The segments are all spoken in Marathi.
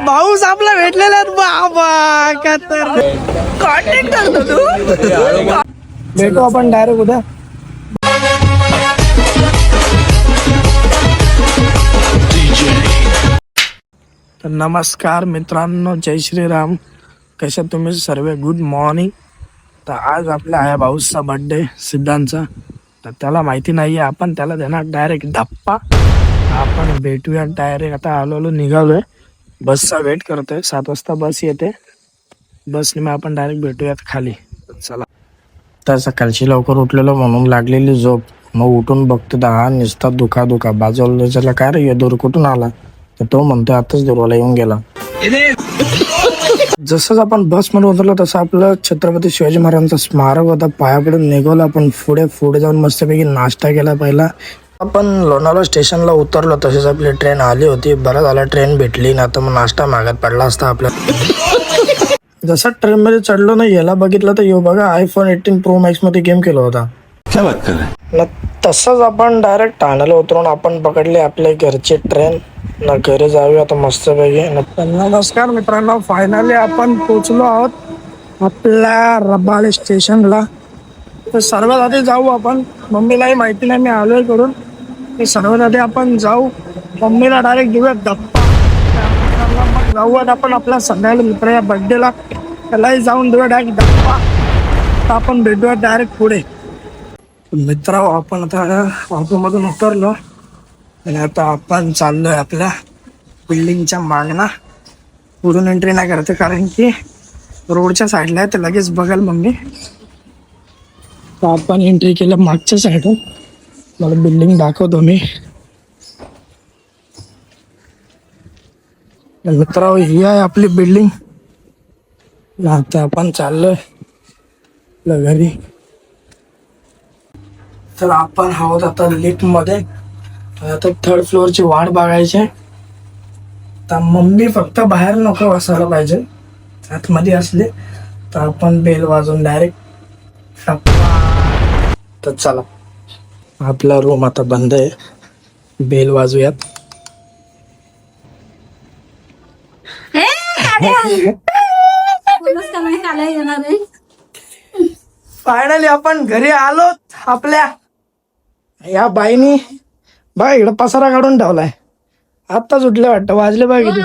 भाऊस आपला भेटलेला बाबा का तर कॉन्टॅक्ट करतो तू. भेटू आपण डायरेक्ट उद्या. तर नमस्कार मित्रांनो, जय श्रीराम. कशा तुम्ही सर्व? Good morning. तर आज आपल्या आहे भाऊचा बर्थडे सिद्धांतचा. तर त्याला माहिती नाही आहे, आपण त्याला देणार डायरेक्ट धप्पा. आपण भेटूया डायरेक्ट. आता आलो निघालोय, बसचा वेट करतोय. 7 वाजता बस येते, बसने मग आपण डायरेक्ट भेटूयात खाली. चला. तर सकाळची लवकर उठलेलो म्हणून लागलेली झोप. मग उठून बघतो तर हा नुसता दुखा बाजूला. त्याला काय रे दूर कुठून आला? तर तो म्हणतो आताच दुर्वाला येऊन गेला. जसंच आपण बसमध्ये उतरलो तसं आपलं छत्रपती शिवाजी महाराजांचा स्मारक होता. पाया पडून निघालो आपण पुढे जाऊन मस्तपैकी नाश्ता केला. पहिला आपण लोणावळा स्टेशनला उतरलो, तसेच आपली ट्रेन आली होती. बरं झालं ट्रेन भेटली, ना तर मग नाश्ता मागत पडला असता आपल्या. जसं ट्रेन मध्ये चढलो ना, याला बघितलं तर येऊ बघा iPhone 18 Pro Max मध्ये गेम केला होता. तसंच आपण डायरेक्ट ठाण्याला उतरून आपण पकडले आपल्या घरची ट्रेन. ना घरी जाऊया आता मस्तपैकी. नमस्कार मित्रांनो, फायनली आपण पोचलो आहोत आपल्या रबाळे स्टेशनला. तर सर्वात आधी जाऊ आपण. मम्मीलाही माहिती नाही मी आलोय करून. तर सर्वात आधी आपण जाऊ, मम्मीला डायरेक्ट देऊया धप्पा. मग जाऊयात आपण आपल्या सगळ्या मित्र या बर्थडेला, त्यालाही जाऊन देऊया डायरेक्ट धप्पा. तर आपण भेटूया डायरेक्ट पुढे. मित्र आपण आता ऑटोमधून उतरलो आणि आता आपण चाललोय आपल्या बिल्डिंगच्या मागणा. पुढून एंट्री नाही करते कारण की रोडच्या साईडला आहे, ते लगेच बघाल मम्मी. तर आपण एंट्री केलं मागच्या साईडून. मला बिल्डिंग दाखवतो मी. मित्र ही आहे आपली बिल्डिंग. आता आपण चाललोय आपल्या घरी. तर आपण आहोत आता लिफ्ट मध्ये. आता 3rd फ्लोअरची वाट बघायची. तर मम्मी फक्त बाहेर नको असायला पाहिजे, आतमध्ये असले तर आपण बेल वाजून डायरेक्ट टप्पा. तर चला, आपला रूम आता बंद आहे, बेल वाजूयात. फायनली आपण घरी आलो. आपल्या या बाईनी बघा इकडं पसारा काढून ठेवलाय. आत्ताच उठले वाटतं, वाजले बघा किती.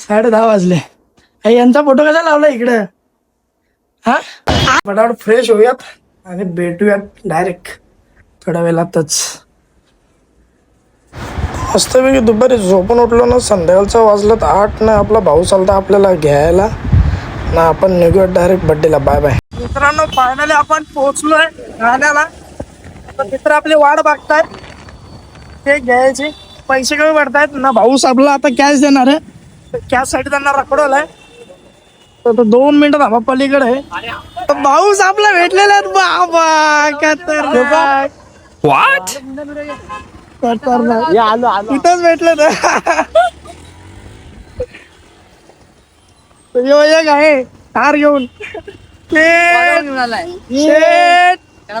10:30 वाजले. यांचा फोटो कसा लावला इकडं? हा, फटाफट फ्रेश होऊयात आणि भेटूयात डायरेक्ट थोड्या वेळातच. मस्तपैकी दुपारी झोपून उठलो ना, संध्याकाळचा वाजलं 8 ना. आपला भाऊ चालता आपल्याला घ्यायला ना, आपण निघूया डायरेक्ट बर्थडेला. बाय बाय मित्रांनो, फायनली आपण पोहोचलोय ठाण्याला. मित्र आपली वाट बघतायत, ते घ्यायचे पैसे कमी पडतायत ना. भाऊस आपला आता कॅश देणार आहे, कॅश साठी त्यांना रखडवलाय. तर 2 मिनिटं थांबा, पलीकडे आहे. भाऊस आपला भेटलेला बाबा का तर What? इथंच भेटलं तर आहे कार घेऊन.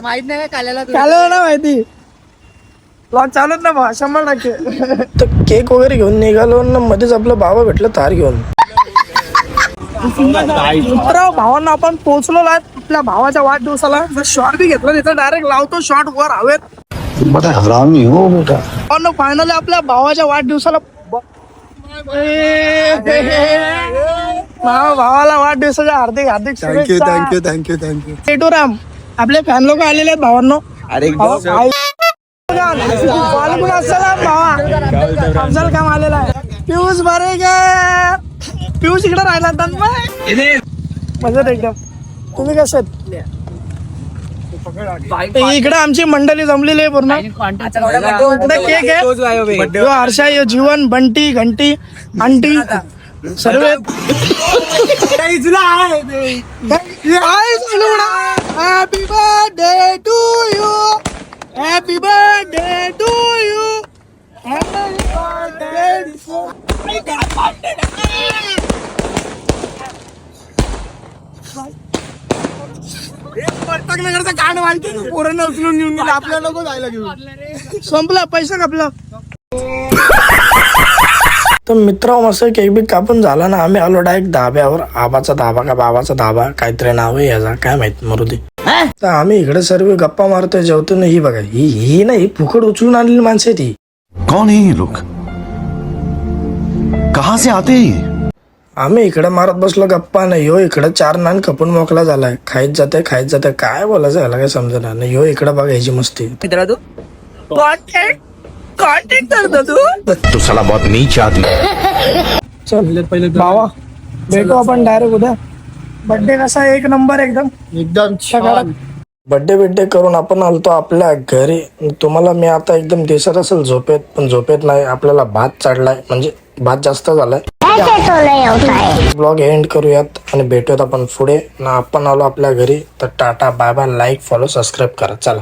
माहित नाही काल्याला ना माहिती ब्लॉग चालत ना बा 100%. तर केक वगैरे घेऊन निघालो ना, मध्येच आपलं भावा भेटलं तार घेऊन. भावांना आपण पोहोचलो आपल्या भावाच्या वाढदिवसाला. शॉट बी घेतला तिथं, डायरेक्ट लावतो शॉट वर हवेत. हरामी हो बेटा. फायनली आपल्या भावाच्या वाढदिवसाला भावाला वाढदिवसाच्या हार्दिक थँक्यू. पेटूराम आपले फॅन लोक आलेले आहेत भावांनो. अरे वालेकुम अस्सलाम भावा. अफजल काम आलेला आहे. पियुष बरे गे. पियुष इकडे राहिला मजेत एकदम. तुम्ही कसे आहेत? इकडे आमची मंडळी जमलेली आहे पूर्ण. केक आहे, हर्षा, जीवन, बंटी, घंटी, आंटी सर्व. Happy birthday to you, happy birthday to you, happy birthday. नगरचं गाणं माहिती पोरांना उचलून घेऊन गेलं, आपल्या लोक जायला घेऊन. संपला पैसा आपला. तर मित्र मस्त केक बी कापून झाला ना, आम्ही आलो डायरेक्ट धाब्यावर. आबाचा धाबा का बाबाचा धाबा काहीतरी नाव आहे याचा, काय माहित मरुदी. तर आम्ही इकडे सर्व गप्पा मारतोय जेवतो ना. ही बघा ही ना, ही फुकट उचलून आणलेली माणसं आहे ती. कौन है ये लोग? कहाँ से आते हैं ये? आम्ही इकडे मारत बसलो गप्पा नाही. ह्यो इकडे 4 नान खपून मोकला झालाय. खायच जाते काय बोलायचं याला काय समजणार नाही. ह्यो इकडे बघा ह्याची मस्ती. मित्रा तू कॉन्टेक्ट करतो तू. तो साला बहुत नीच आदमी. चल भावा भेटू आपण डायरेक्ट उद्या. बर्थडे कसा एक नंबर एकदम छान. बर्थडे करून आपण आलतो आपल्या घरी. तुम्हाला मी आता एकदम दिसत असेल झोपेत, पण झोपेत नाही. आपल्याला भात चढलाय, म्हणजे भात जास्त झालाय. ब्लॉग एंड करूयात आणि भेटूयात आपण पुढे ना. आपण आलो आपल्या घरी. तर tata bye bye. Like follow subscribe करा. चला.